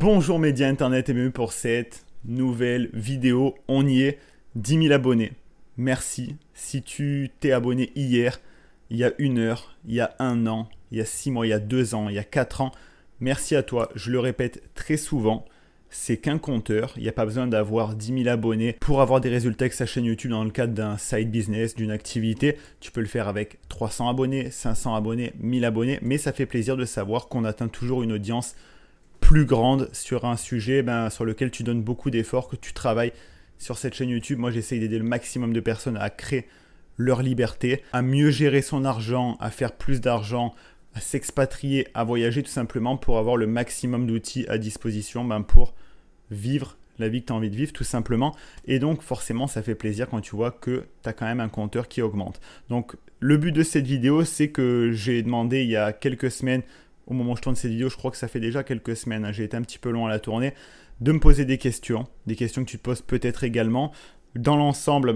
Bonjour médias internet et bienvenue pour cette nouvelle vidéo. On y est, 10 000 abonnés. Merci. Si tu t'es abonné hier, il y a 1 heure, il y a 1 an, il y a 6 mois, il y a 2 ans, il y a 4 ans, merci à toi. Je le répète très souvent, c'est qu'un compteur. Il n'y a pas besoin d'avoir 10 000 abonnés pour avoir des résultats avec sa chaîne YouTube dans le cadre d'un side business, d'une activité. Tu peux le faire avec 300 abonnés, 500 abonnés, 1000 abonnés, mais ça fait plaisir de savoir qu'on atteint toujours une audience plus grande sur un sujet sur lequel tu donnes beaucoup d'efforts, que tu travailles sur cette chaîne YouTube. Moi, j'essaye d'aider le maximum de personnes à créer leur liberté, à mieux gérer son argent, à faire plus d'argent, à s'expatrier, à voyager tout simplement pour avoir le maximum d'outils à disposition pour vivre la vie que tu as envie de vivre tout simplement. Et donc forcément, ça fait plaisir quand tu vois que tu as quand même un compteur qui augmente. Donc le but de cette vidéo, c'est que j'ai demandé il y a quelques semaines, au moment où je tourne cette vidéo, je crois que ça fait déjà quelques semaines, j'ai été un petit peu long à la tournée, de me poser des questions que tu te poses peut-être également. Dans l'ensemble,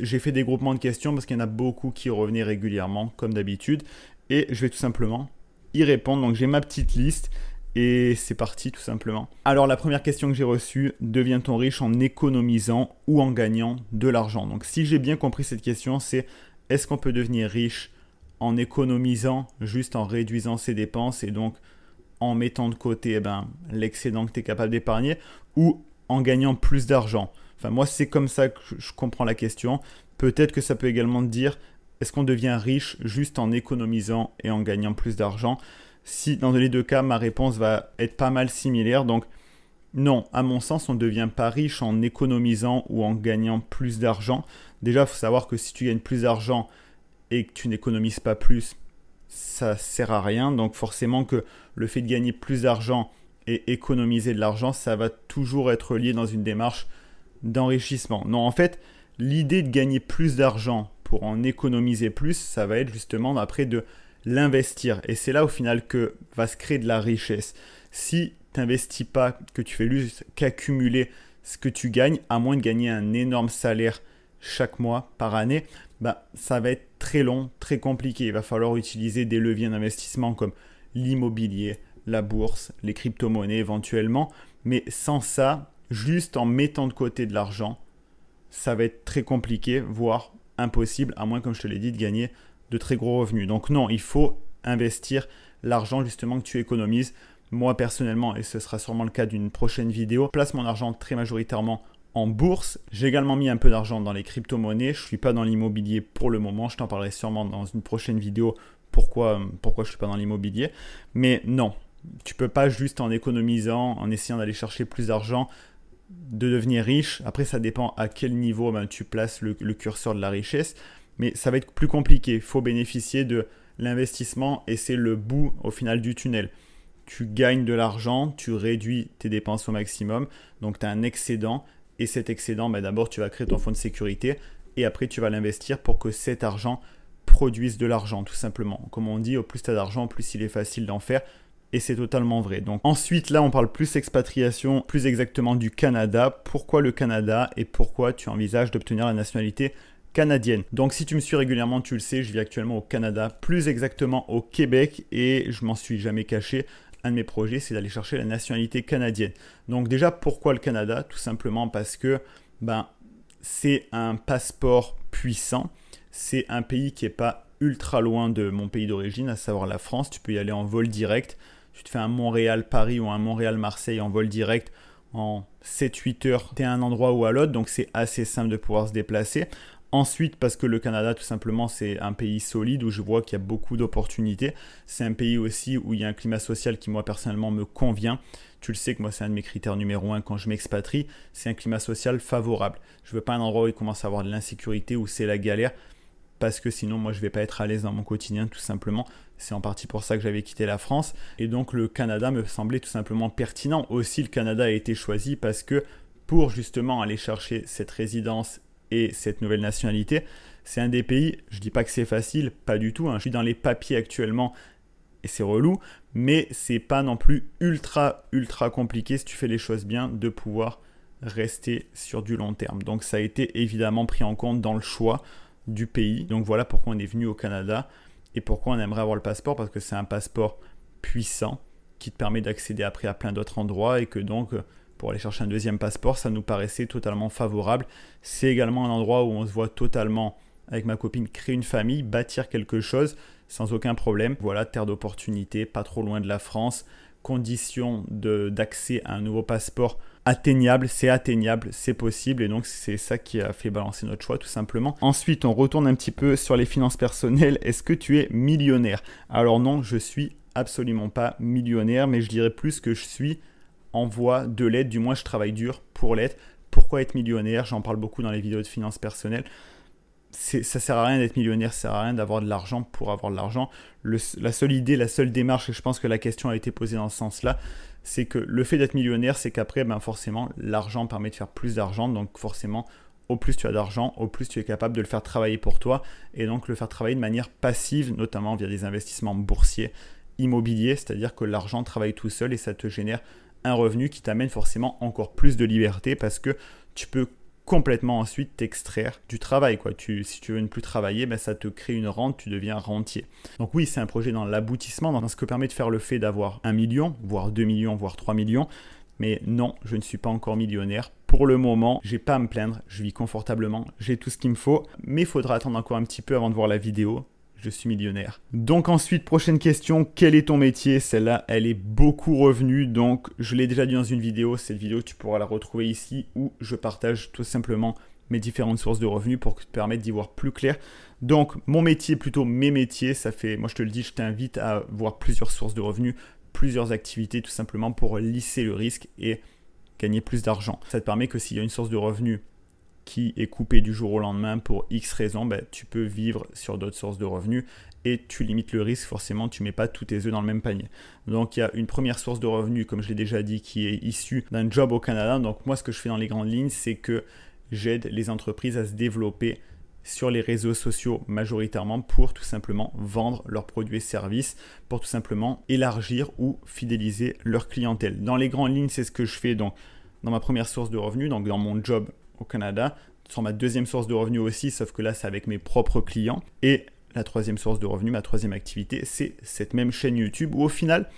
j'ai fait des groupements de questions parce qu'il y en a beaucoup qui revenaient régulièrement, comme d'habitude, et je vais tout simplement y répondre. Donc j'ai ma petite liste et c'est parti tout simplement. Alors la première question que j'ai reçue, devient-on riche en économisant ou en gagnant de l'argent? Donc si j'ai bien compris cette question, c'est est-ce qu'on peut devenir riche en économisant, juste en réduisant ses dépenses et donc en mettant de côté l'excédent que tu es capable d'épargner, ou en gagnant plus d'argent? Enfin, moi, c'est comme ça que je comprends la question. Peut-être que ça peut également te dire, est-ce qu'on devient riche juste en économisant et en gagnant plus d'argent? Si dans les deux cas, ma réponse va être pas mal similaire. Donc, non, à mon sens, on ne devient pas riche en économisant ou en gagnant plus d'argent. Déjà, il faut savoir que si tu gagnes plus d'argent et que tu n'économises pas plus, ça sert à rien. Donc forcément que le fait de gagner plus d'argent et économiser de l'argent, ça va toujours être lié dans une démarche d'enrichissement. Non, en fait, l'idée de gagner plus d'argent pour en économiser plus, ça va être justement après de l'investir. Et c'est là au final que va se créer de la richesse. Si tu n'investis pas, que tu fais juste qu'accumuler ce que tu gagnes, à moins de gagner un énorme salaire chaque mois, par année, ça va être très long, très compliqué. Il va falloir utiliser des leviers d'investissement comme l'immobilier, la bourse, les crypto-monnaies éventuellement. Mais sans ça, juste en mettant de côté de l'argent, ça va être très compliqué, voire impossible, à moins, comme je te l'ai dit, de gagner de très gros revenus. Donc non, il faut investir l'argent justement que tu économises. Moi personnellement, et ce sera sûrement le cas d'une prochaine vidéo, place mon argent très majoritairement en bourse. J'ai également mis un peu d'argent dans les crypto-monnaies. Je ne suis pas dans l'immobilier pour le moment. Je t'en parlerai sûrement dans une prochaine vidéo pourquoi je ne suis pas dans l'immobilier. Mais non, tu ne peux pas juste en économisant, en essayant d'aller chercher plus d'argent, de devenir riche. Après, ça dépend à quel niveau tu places le curseur de la richesse. Mais ça va être plus compliqué. Il faut bénéficier de l'investissement et c'est le bout au final du tunnel. Tu gagnes de l'argent, tu réduis tes dépenses au maximum. Donc, tu as un excédent. Et cet excédent, d'abord, tu vas créer ton fonds de sécurité et après, tu vas l'investir pour que cet argent produise de l'argent, tout simplement. Comme on dit, au plus tu as d'argent, au plus il est facile d'en faire. Et c'est totalement vrai. Donc ensuite, là, on parle plus expatriation, plus exactement du Canada. Pourquoi le Canada et pourquoi tu envisages d'obtenir la nationalité canadienne? Donc si tu me suis régulièrement, tu le sais, je vis actuellement au Canada, plus exactement au Québec et je m'en suis jamais caché. Un de mes projets, c'est d'aller chercher la nationalité canadienne. Donc déjà, pourquoi le Canada? Tout simplement parce que c'est un passeport puissant. C'est un pays qui n'est pas ultra loin de mon pays d'origine, à savoir la France. Tu peux y aller en vol direct. Tu te fais un Montréal-Paris ou un Montréal-Marseille en vol direct en 7-8 heures. Tu es à un endroit ou à l'autre, donc c'est assez simple de pouvoir se déplacer. Ensuite, parce que le Canada, tout simplement, c'est un pays solide où je vois qu'il y a beaucoup d'opportunités. C'est un pays aussi où il y a un climat social qui, moi, personnellement, me convient. Tu le sais que moi, c'est un de mes critères numéro 1 quand je m'expatrie. C'est un climat social favorable. Je ne veux pas un endroit où il commence à avoir de l'insécurité, où c'est la galère, parce que sinon, moi, je ne vais pas être à l'aise dans mon quotidien, tout simplement. C'est en partie pour ça que j'avais quitté la France. Et donc, le Canada me semblait tout simplement pertinent. Aussi, le Canada a été choisi parce que pour justement aller chercher cette résidence et cette nouvelle nationalité, c'est un des pays, je ne dis pas que c'est facile, pas du tout, je suis dans les papiers actuellement et c'est relou, mais c'est pas non plus ultra compliqué si tu fais les choses bien de pouvoir rester sur du long terme. Donc ça a été évidemment pris en compte dans le choix du pays. Donc voilà pourquoi on est venu au Canada et pourquoi on aimerait avoir le passeport, parce que c'est un passeport puissant qui te permet d'accéder après à plein d'autres endroits et que donc pour aller chercher un deuxième passeport, ça nous paraissait totalement favorable. C'est également un endroit où on se voit totalement avec ma copine créer une famille, bâtir quelque chose sans aucun problème. Voilà, terre d'opportunité, pas trop loin de la France, conditions d'accès à un nouveau passeport atteignable, c'est possible et donc c'est ça qui a fait balancer notre choix tout simplement. Ensuite, on retourne un petit peu sur les finances personnelles. Est-ce que tu es millionnaire? Alors non, je suis absolument pas millionnaire, mais je dirais plus que je suis en voie de l'être, du moins je travaille dur pour l'être. Pourquoi être millionnaire? J'en parle beaucoup dans les vidéos de finances personnelles. Ça sert à rien d'être millionnaire, ça sert à rien d'avoir de l'argent pour avoir de l'argent. La seule idée, la seule démarche, et je pense que la question a été posée dans ce sens-là, c'est que le fait d'être millionnaire, c'est qu'après, forcément, l'argent permet de faire plus d'argent. Donc forcément, au plus tu as d'argent, au plus tu es capable de le faire travailler pour toi et donc le faire travailler de manière passive, notamment via des investissements boursiers, immobiliers, c'est-à-dire que l'argent travaille tout seul et ça te génère un revenu qui t'amène forcément encore plus de liberté parce que tu peux complètement ensuite t'extraire du travail, quoi. Si tu veux ne plus travailler, ça te crée une rente, tu deviens rentier. Donc oui, c'est un projet dans l'aboutissement, dans ce que permet de faire le fait d'avoir 1 million, voire 2 millions, voire 3 millions. Mais non, je ne suis pas encore millionnaire. Pour le moment, j'ai pas à me plaindre, je vis confortablement, j'ai tout ce qu'il me faut, mais il faudra attendre encore un petit peu avant de voir la vidéo. Je suis millionnaire. Donc ensuite, prochaine question, quel est ton métier? Celle-là, elle est beaucoup revenue, donc je l'ai déjà dit dans une vidéo. Cette vidéo, tu pourras la retrouver ici où je partage tout simplement mes différentes sources de revenus pour te permettre d'y voir plus clair. Donc mon métier, plutôt mes métiers, ça fait, moi je te le dis, je t'invite à voir plusieurs sources de revenus, plusieurs activités tout simplement pour lisser le risque et gagner plus d'argent. Ça te permet que s'il y a une source de revenus qui est coupé du jour au lendemain pour X raisons, tu peux vivre sur d'autres sources de revenus et tu limites le risque. Forcément, tu ne mets pas tous tes œufs dans le même panier. Donc, il y a une première source de revenus, comme je l'ai déjà dit, qui est issue d'un job au Canada. Donc, moi, ce que je fais dans les grandes lignes, c'est que j'aide les entreprises à se développer sur les réseaux sociaux majoritairement pour tout simplement vendre leurs produits et services, pour tout simplement élargir ou fidéliser leur clientèle. Dans les grandes lignes, c'est ce que je fais donc, dans ma première source de revenus, donc dans mon job au Canada, sur ma deuxième source de revenus aussi, sauf que là c'est avec mes propres clients. Et la troisième source de revenus, ma troisième activité, c'est cette même chaîne YouTube où au final,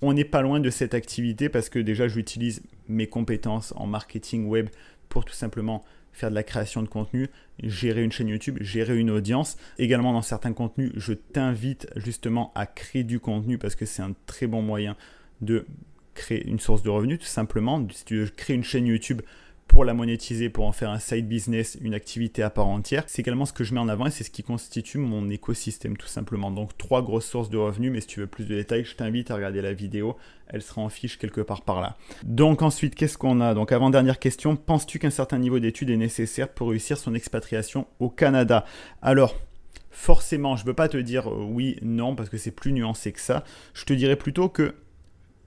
on n'est pas loin de cette activité parce que déjà j'utilise mes compétences en marketing web pour tout simplement faire de la création de contenu, gérer une chaîne YouTube, gérer une audience. Également dans certains contenus, je t'invite justement à créer du contenu parce que c'est un très bon moyen de créer une source de revenus tout simplement. Si tu veux créer une chaîne YouTube pour la monétiser, pour en faire un side business, une activité à part entière. C'est également ce que je mets en avant et c'est ce qui constitue mon écosystème tout simplement. Donc 3 grosses sources de revenus, mais si tu veux plus de détails, je t'invite à regarder la vidéo. Elle sera en fiche quelque part par là. Donc ensuite, qu'est-ce qu'on a? Donc avant-dernière question, penses-tu qu'un certain niveau d'études est nécessaire pour réussir son expatriation au Canada? Alors, forcément, je ne peux pas te dire oui, non, parce que c'est plus nuancé que ça. Je te dirais plutôt que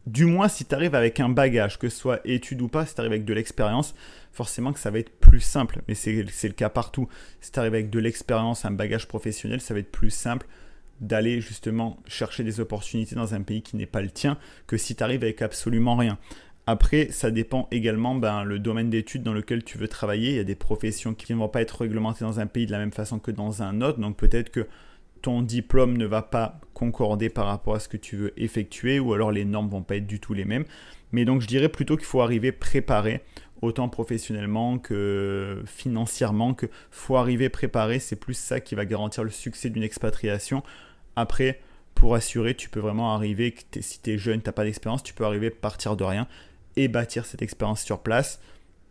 du moins, si tu arrives avec un bagage, que ce soit études ou pas, si tu arrives avec de l'expérience, forcément que ça va être plus simple. Mais c'est le cas partout. Si tu arrives avec de l'expérience, un bagage professionnel, ça va être plus simple d'aller justement chercher des opportunités dans un pays qui n'est pas le tien que si tu arrives avec absolument rien. Après, ça dépend également le domaine d'études dans lequel tu veux travailler. Il y a des professions qui ne vont pas être réglementées dans un pays de la même façon que dans un autre. Donc peut-être que ton diplôme ne va pas concorder par rapport à ce que tu veux effectuer ou alors les normes ne vont pas être du tout les mêmes. Mais donc je dirais plutôt qu'il faut arriver préparé, autant professionnellement que financièrement, qu'il faut arriver préparé. C'est plus ça qui va garantir le succès d'une expatriation. Après, pour assurer, tu peux vraiment arriver, si tu es jeune, tu n'as pas d'expérience, tu peux arriver à partir de rien et bâtir cette expérience sur place.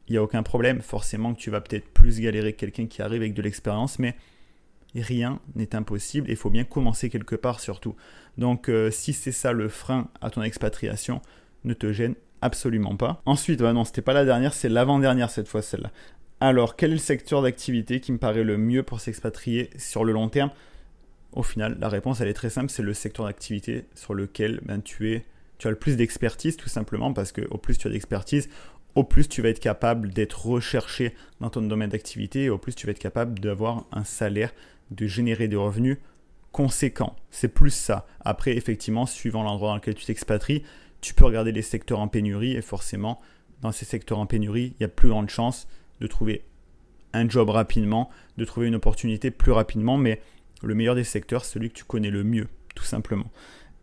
Il n'y a aucun problème. Forcément que tu vas peut-être plus galérer que quelqu'un qui arrive avec de l'expérience, mais rien n'est impossible et il faut bien commencer quelque part surtout. Donc si c'est ça le frein à ton expatriation, ne te gêne absolument pas. Ensuite, non, c'était pas la dernière, c'est l'avant-dernière cette fois celle-là. Alors, quel est le secteur d'activité qui me paraît le mieux pour s'expatrier sur le long terme? Au final, la réponse elle est très simple, c'est le secteur d'activité sur lequel tu as le plus d'expertise tout simplement parce que au plus tu as d'expertise, au plus tu vas être capable d'être recherché dans ton domaine d'activité et au plus tu vas être capable d'avoir un salaire, de générer des revenus conséquents. C'est plus ça. Après, effectivement, suivant l'endroit dans lequel tu t'expatries, tu peux regarder les secteurs en pénurie et forcément, dans ces secteurs en pénurie, il y a plus grande chance de trouver un job rapidement, de trouver une opportunité plus rapidement, mais le meilleur des secteurs, celui que tu connais le mieux, tout simplement.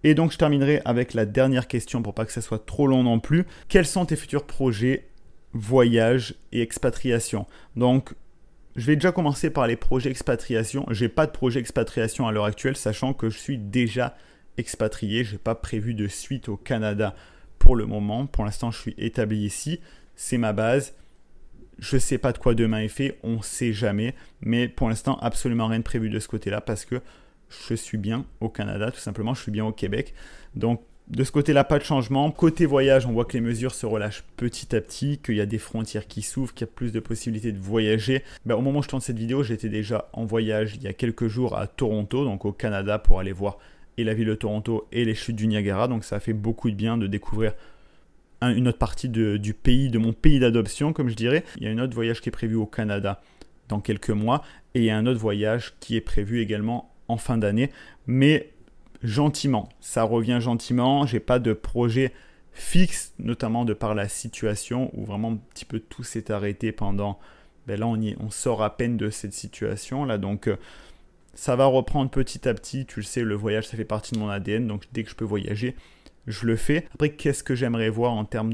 Et donc je terminerai avec la dernière question pour pas que ça soit trop long non plus. Quels sont tes futurs projets, voyage et expatriation? Donc je vais déjà commencer par les projets expatriation. J'ai pas de projet expatriation à l'heure actuelle, sachant que je suis déjà expatrié. J'ai pas prévu de suite au Canada pour le moment. Pour l'instant, je suis établi ici. C'est ma base. Je sais pas de quoi demain est fait, on sait jamais. Mais pour l'instant, absolument rien de prévu de ce côté-là parce que je suis bien au Canada, tout simplement. Je suis bien au Québec. Donc de ce côté-là, pas de changement. Côté voyage, on voit que les mesures se relâchent petit à petit, qu'il y a des frontières qui s'ouvrent, qu'il y a plus de possibilités de voyager. Au moment où je tourne cette vidéo, j'étais déjà en voyage il y a quelques jours à Toronto, donc au Canada, pour aller voir et la ville de Toronto et les chutes du Niagara. Donc ça a fait beaucoup de bien de découvrir une autre partie du pays, de mon pays d'adoption, comme je dirais. Il y a un autre voyage qui est prévu au Canada dans quelques mois et il y a un autre voyage qui est prévu également en fin d'année. Mais gentiment, ça revient gentiment, j'ai pas de projet fixe, notamment de par la situation où vraiment un petit peu tout s'est arrêté pendant, là on sort à peine de cette situation là, donc ça va reprendre petit à petit, tu le sais, le voyage ça fait partie de mon ADN, donc dès que je peux voyager, je le fais. Après, qu'est-ce que j'aimerais voir en termes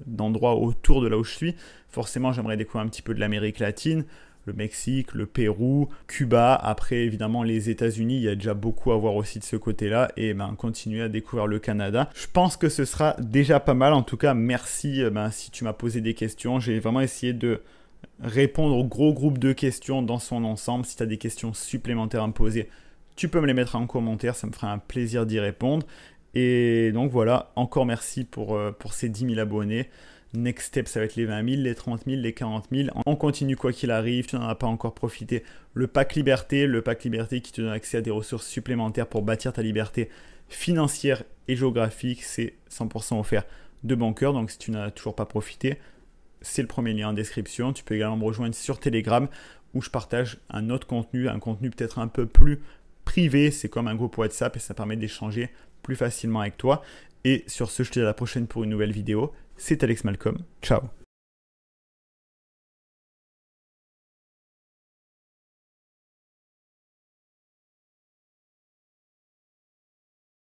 d'endroits autour de là où je suis? Forcément, j'aimerais découvrir un petit peu de l'Amérique latine, le Mexique, le Pérou, Cuba. Après, évidemment, les États-Unis, il y a déjà beaucoup à voir aussi de ce côté-là. Et continuer à découvrir le Canada. Je pense que ce sera déjà pas mal. En tout cas, merci si tu m'as posé des questions. J'ai vraiment essayé de répondre au gros groupe de questions dans son ensemble. Si tu as des questions supplémentaires à me poser, tu peux me les mettre en commentaire. Ça me fera un plaisir d'y répondre. Et donc voilà, encore merci pour ces 10 000 abonnés. Next step, ça va être les 20 000, les 30 000, les 40 000. On continue quoi qu'il arrive. Tu n'en as pas encore profité. Le pack liberté qui te donne accès à des ressources supplémentaires pour bâtir ta liberté financière et géographique. C'est 100% offert de bon cœur. Donc si tu n'en as toujours pas profité, c'est le premier lien en description. Tu peux également me rejoindre sur Telegram où je partage un autre contenu, un contenu peut-être un peu plus privé. C'est comme un groupe WhatsApp et ça permet d'échanger plus facilement avec toi. Et sur ce, je te dis à la prochaine pour une nouvelle vidéo. C'est Alex Malcolm. Ciao.